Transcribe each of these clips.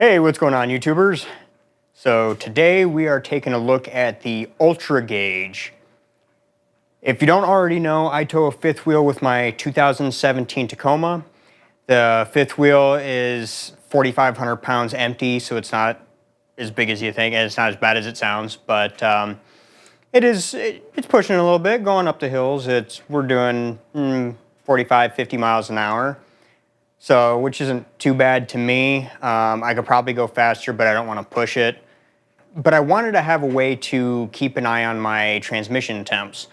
Hey, what's going on, YouTubers? So today we are taking a look at the Ultra Gauge. If you don't already know, I tow a fifth wheel with my 2017 Tacoma. The fifth wheel is 4,500 pounds empty, so it's not as big as you think, and it's not as bad as it sounds, but it's pushing a little bit, going up the hills. We're doing 45, 50 miles an hour. So, which isn't too bad to me. I could probably go faster, but I don't want to push it. But I wanted to have a way to keep an eye on my transmission temps.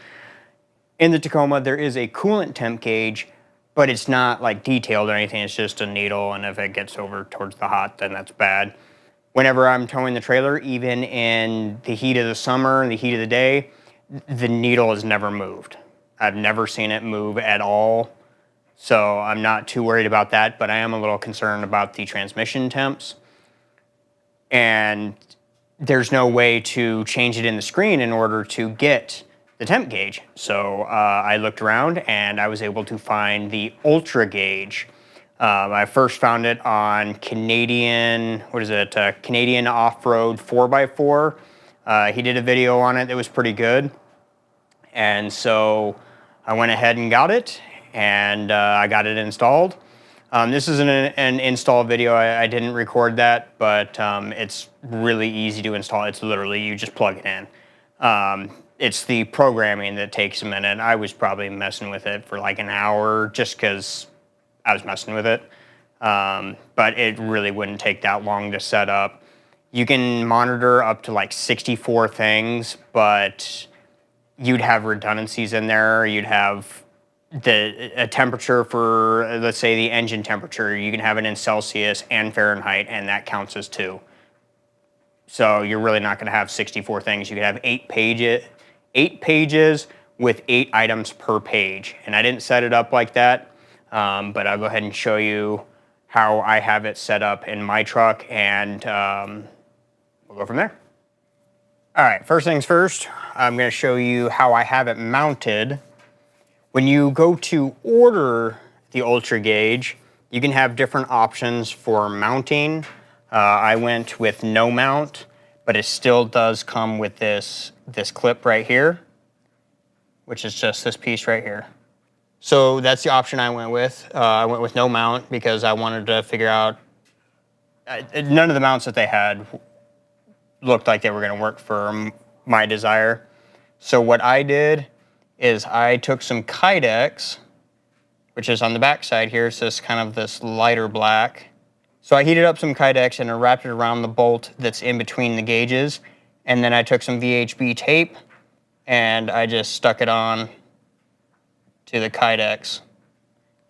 In the Tacoma, there is a coolant temp gauge, but it's not like detailed or anything. It's just a needle, and if it gets over towards the hot, then that's bad. Whenever I'm towing the trailer, even in the heat of the summer and the heat of the day, the needle has never moved. I've never seen it move at all. So I'm not too worried about that, but I am a little concerned about the transmission temps. And there's no way to change it in the screen in order to get the temp gauge. So I looked around and I was able to find the Ultra Gauge. I first found it on Canadian Off-Road 4x4. He did a video on it that was pretty good. And so I went ahead and got it. And I got it installed. This isn't an install video. I didn't record that, but it's really easy to install. It's literally, you just plug it in. It's the programming that takes a minute. I was probably messing with it for like an hour just because I was messing with it. But it really wouldn't take that long to set up. You can monitor up to like 64 things, but you'd have redundancies in there. You'd have a temperature for, let's say, the engine temperature. You can have it in Celsius and Fahrenheit, and that counts as 2. So you're really not going to have 64 things. You could have 8 pages with 8 items per page. And I didn't set it up like that, but I'll go ahead and show you how I have it set up in my truck, and we'll go from there. All right, first things first, I'm going to show you how I have it mounted. When you go to order the Ultra Gauge, you can have different options for mounting. I went with no mount, but it still does come with this clip right here, which is just this piece right here. So that's the option I went with. I went with no mount because I wanted to figure out, none of the mounts that they had looked like they were going to work for my desire. So what I did is I took some Kydex, which is on the back side here. So it's kind of this lighter black. So I heated up some Kydex and I wrapped it around the bolt that's in between the gauges. And then I took some VHB tape and I just stuck it on to the Kydex.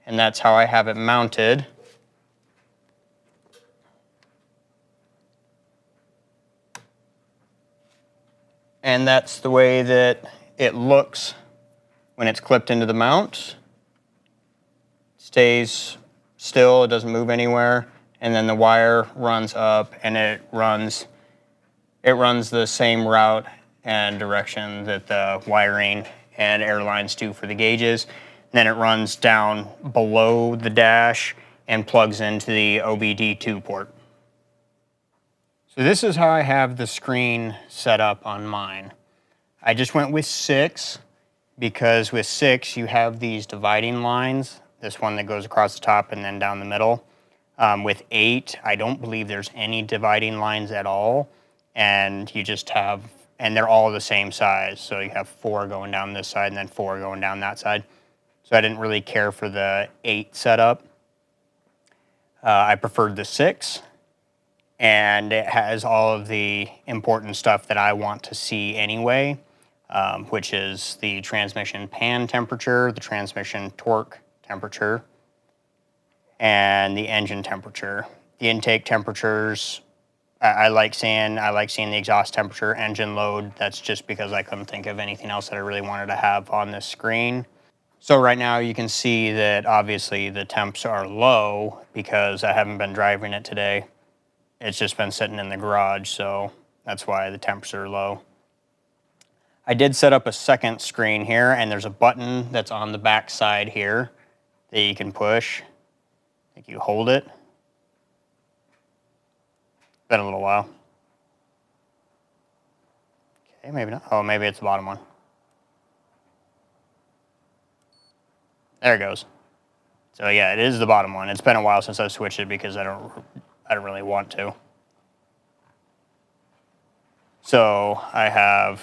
And that's how I have it mounted. And that's the way that it looks when it's clipped into the mount. It stays still, it doesn't move anywhere, and then the wire runs up and it runs the same route and direction that the wiring and air lines do for the gauges. And then it runs down below the dash and plugs into the OBD2 port. So this is how I have the screen set up on mine. I just went with 6. Because with 6, you have these dividing lines, this one that goes across the top and then down the middle. With 8, I don't believe there's any dividing lines at all, and you just have, and they're all the same size. So you have 4 going down this side and then 4 going down that side. So I didn't really care for the 8 setup. I preferred the 6, and it has all of the important stuff that I want to see anyway. Which is the transmission pan temperature, the transmission torque temperature, and the engine temperature. The intake temperatures, I like seeing the exhaust temperature, engine load. That's just because I couldn't think of anything else that I really wanted to have on this screen. So right now you can see that obviously the temps are low because I haven't been driving it today. It's just been sitting in the garage, so that's why the temps are low. I did set up a second screen here, and there's a button that's on the back side here that you can push. I think you hold it, Been a little while. Okay, maybe not. Oh, maybe it's the bottom one. There it goes. So yeah, it is the bottom one. It's been a while since I've switched it because I don't really want to. So I have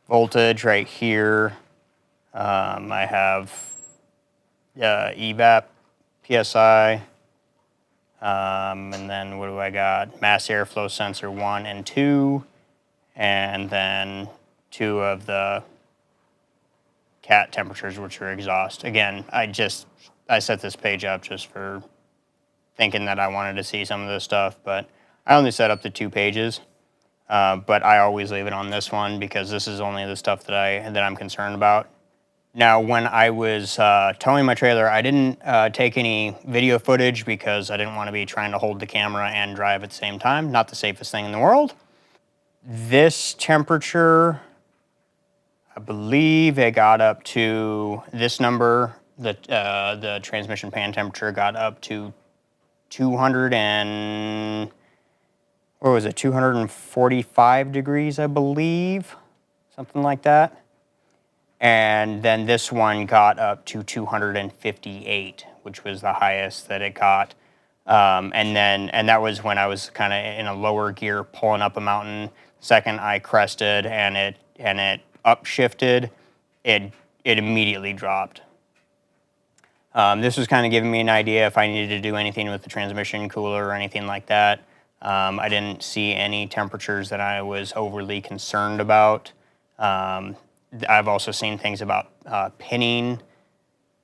voltage right here. I have evap, PSI, and then what do I got? Mass airflow sensor 1 and 2, and then 2 of the cat temperatures, which are exhaust. Again, I set this page up just for thinking that I wanted to see some of this stuff, but I only set up the 2 pages. But I always leave it on this one because this is only the stuff that I'm concerned about. Now, when I was towing my trailer, I didn't take any video footage because I didn't want to be trying to hold the camera and drive at the same time. Not the safest thing in the world. This temperature, I believe it got up to this number. The transmission pan temperature got up to 200 and what was it, 245 degrees, I believe, something like that. And then this one got up to 258, which was the highest that it got. And that was when I was kind of in a lower gear pulling up a mountain. Second I crested and it upshifted, it immediately dropped. This was kind of giving me an idea if I needed to do anything with the transmission cooler or anything like that. I didn't see any temperatures that I was overly concerned about. I've also seen things about pinning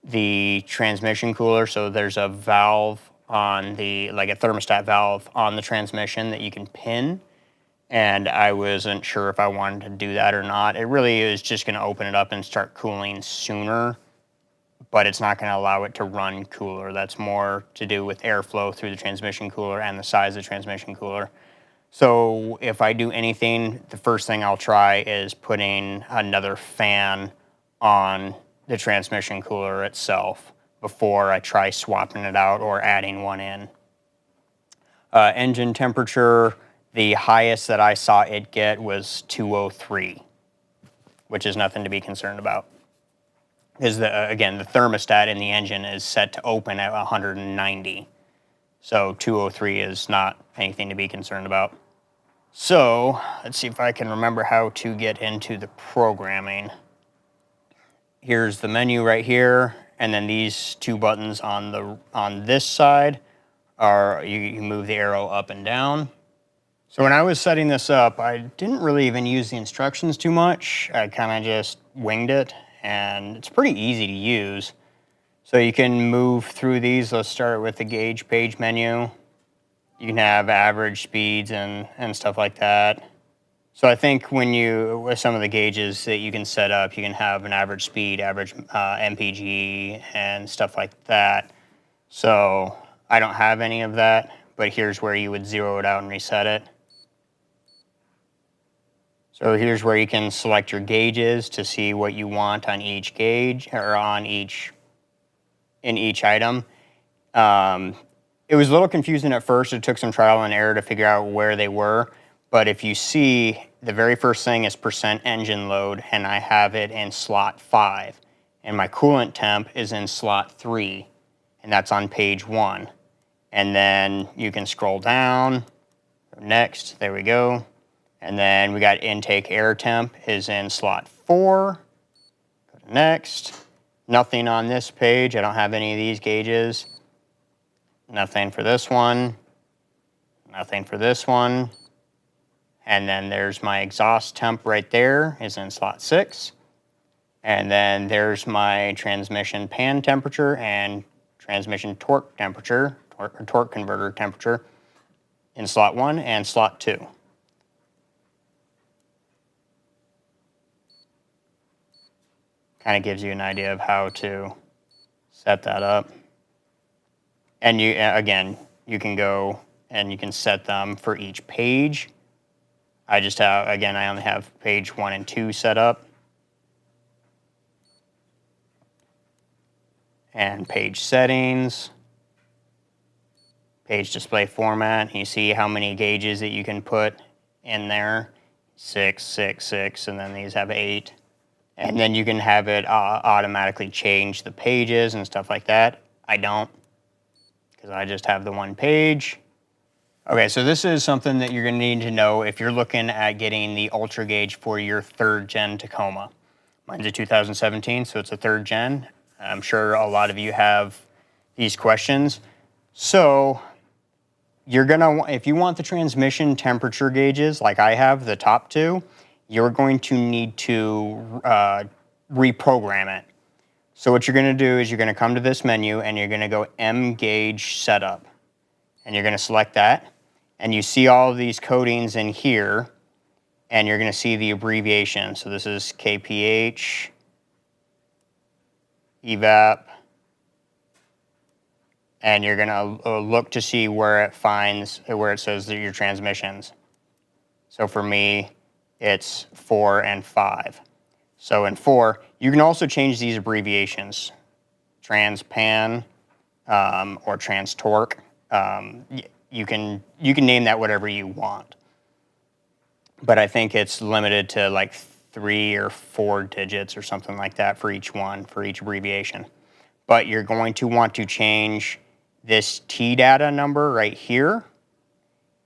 the transmission cooler. So there's a valve on like a thermostat valve on the transmission that you can pin. And I wasn't sure if I wanted to do that or not. It really is just going to open it up and start cooling sooner, but it's not going to allow it to run cooler. That's more to do with airflow through the transmission cooler and the size of the transmission cooler. So if I do anything, the first thing I'll try is putting another fan on the transmission cooler itself before I try swapping it out or adding one in. Engine temperature, the highest that I saw it get was 203, which is nothing to be concerned about. Because again, the thermostat in the engine is set to open at 190. So 203 is not anything to be concerned about. So let's see if I can remember how to get into the programming. Here's the menu right here, and then these 2 buttons on this side are you move the arrow up and down. So when I was setting this up, I didn't really even use the instructions too much. I kind of just winged it, and it's pretty easy to use. So you can move through these. Let's start with the gauge page menu. You can have average speeds and stuff like that. So I think with some of the gauges that you can set up, you can have an average speed, average MPG, and stuff like that. So I don't have any of that, but here's where you would zero it out and reset it. So here's where you can select your gauges to see what you want on each gauge or in each item. It was a little confusing at first. It took some trial and error to figure out where they were. But if you see, the very first thing is percent engine load, and I have it in slot 5. And my coolant temp is in slot 3, and that's on page 1. And then you can scroll down. Next, there we go. And then we got intake air temp is in slot 4. Go to next. Nothing on this page. I don't have any of these gauges. Nothing for this one. Nothing for this one. And then there's my exhaust temp right there is in slot 6. And then there's my transmission pan temperature and transmission torque temperature, or torque converter temperature in slot 1 and slot 2. Kind of gives you an idea of how to set that up. And you, again, you can go and you can set them for each page. I just have, again, I only have page 1 and 2 set up. And page settings, page display format. And you see how many gauges that you can put in there. 6, 6, 6, and then these have 8. And then you can have it automatically change the pages and stuff like that. I don't, because I just have the one page. Okay, so this is something that you're going to need to know if you're looking at getting the Ultra Gauge for your 3rd gen Tacoma. Mine's a 2017, so it's a 3rd gen. I'm sure a lot of you have these questions. So you're gonna, if you want the transmission temperature gauges like I have, the top 2, you're going to need to reprogram it. So what you're gonna do is you're gonna come to this menu and you're gonna go M gauge setup. And you're gonna select that. And you see all of these codings in here, and you're gonna see the abbreviation. So this is kph, evap, and you're gonna look to see where it finds, where it says that your transmissions. So for me, it's 4 and 5. So in 4, you can also change these abbreviations, transpan or transtorque. You can name that whatever you want. But I think it's limited to like 3 or 4 digits or something like that for each one, for each abbreviation. But you're going to want to change this T data number right here,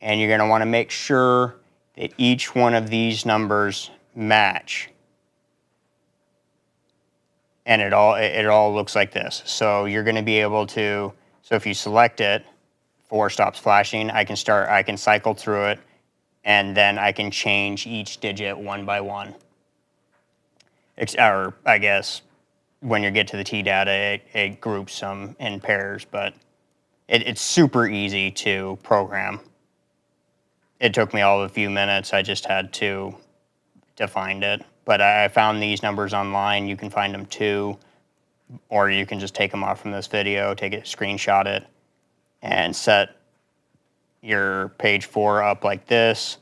and you're going to want to make sure that each one of these numbers match. And it all looks like this. So you're going to be able to, so if you select it, 4 stops flashing, I can cycle through it, and then I can change each digit one by one. Or I guess when you get to the T data, it groups them in pairs, but it's super easy to program. It took me all of a few minutes. I just had to find it. But I found these numbers online. You can find them too, or you can just take them off from this video, take it, screenshot it, and set your page 4 up like this.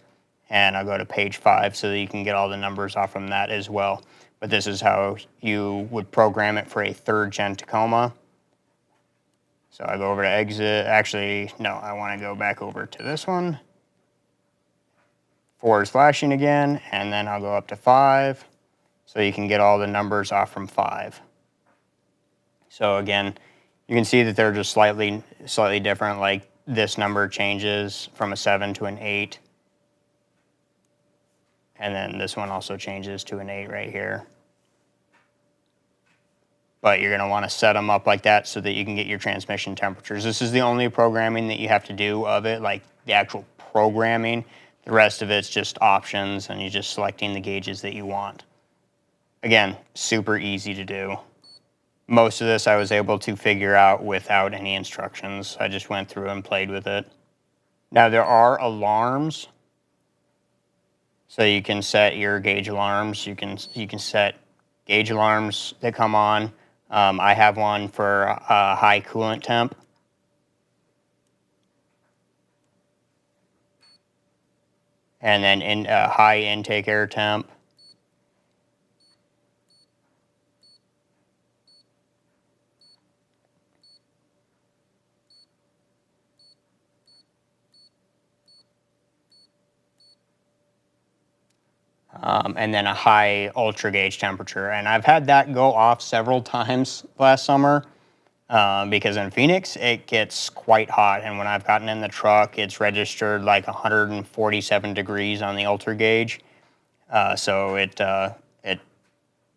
And I'll go to page 5 so that you can get all the numbers off from that as well. But this is how you would program it for a 3rd gen Tacoma. So I go over to exit. Actually, no, I want to go back over to this one. 4 is flashing again, and then I'll go up to 5 so you can get all the numbers off from 5. So again, you can see that they're just slightly different. Like this number changes from a 7 to an 8. And then this one also changes to an 8 right here. But you're going to want to set them up like that so that you can get your transmission temperatures. This is the only programming that you have to do of it, like the actual programming. The rest of it's just options, and you're just selecting the gauges that you want. Again, super easy to do. Most of this I was able to figure out without any instructions. I just went through and played with it. Now there are alarms. So you can set your gauge alarms. You can set gauge alarms that come on. I have one for a high coolant temp. And then in high intake air temp. And then a high ultra gauge temperature. And I've had that go off several times last summer because in Phoenix, it gets quite hot. And when I've gotten in the truck, it's registered like 147 degrees on the ultra gauge. So it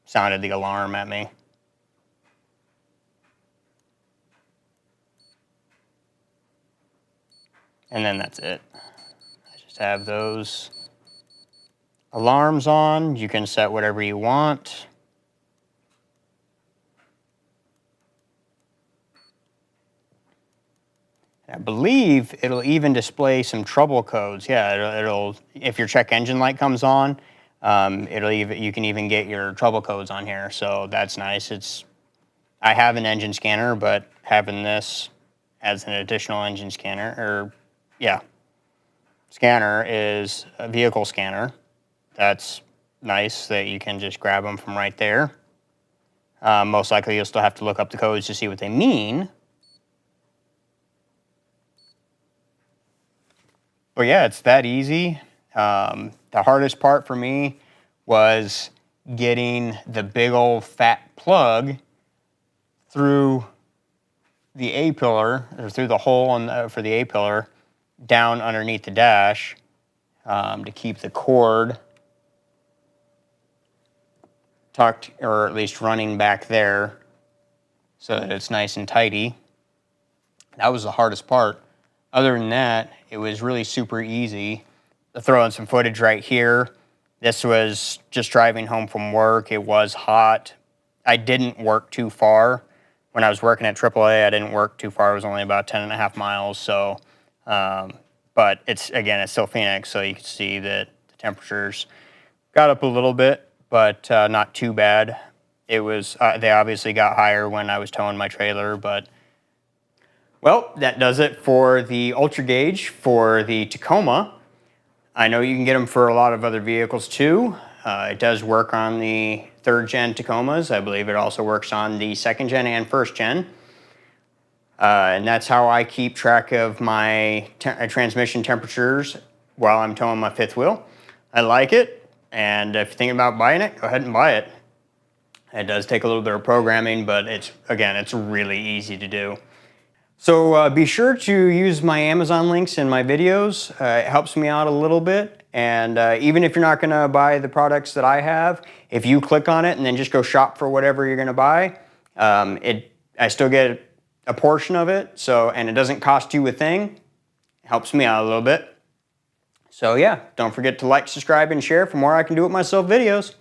sounded the alarm at me. And then that's it. I just have those alarms on. You can set whatever you want. I believe it'll even display some trouble codes. Yeah, it'll if your check engine light comes on, you can even get your trouble codes on here. So that's nice. I have an engine scanner, but having this as an additional engine scanner, scanner is a vehicle scanner. That's nice that you can just grab them from right there. Most likely you'll still have to look up the codes to see what they mean. But yeah, it's that easy. The hardest part for me was getting the big old fat plug through the A-pillar, or through the hole for the A-pillar, down underneath the dash, to keep the cord tucked, or at least running back there, so that it's nice and tidy. That was the hardest part. Other than that, it was really super easy. To throw in some footage right here. This was just driving home from work. It was hot. I didn't work too far. When I was working at AAA, I didn't work too far. It was only about 10.5 miles. So, but it's still Phoenix, so you can see that the temperatures got up a little bit, but not too bad. It was, they obviously got higher when I was towing my trailer, but well, that does it for the Ultra Gauge for the Tacoma. I know you can get them for a lot of other vehicles too. It does work on the 3rd gen Tacomas. I believe it also works on the 2nd gen and 1st gen. And that's how I keep track of my transmission temperatures while I'm towing my 5th wheel. I like it, and if you're thinking about buying it, go ahead and buy it. It does take a little bit of programming, but it's really easy to do. So be sure to use my Amazon links in my videos. It helps me out a little bit. And even if you're not going to buy the products that I have, if you click on it and then just go shop for whatever you're going to buy, I still get a portion of it. So, and it doesn't cost you a thing. It helps me out a little bit. So yeah, don't forget to like, subscribe, and share for more I Can Do It Myself videos.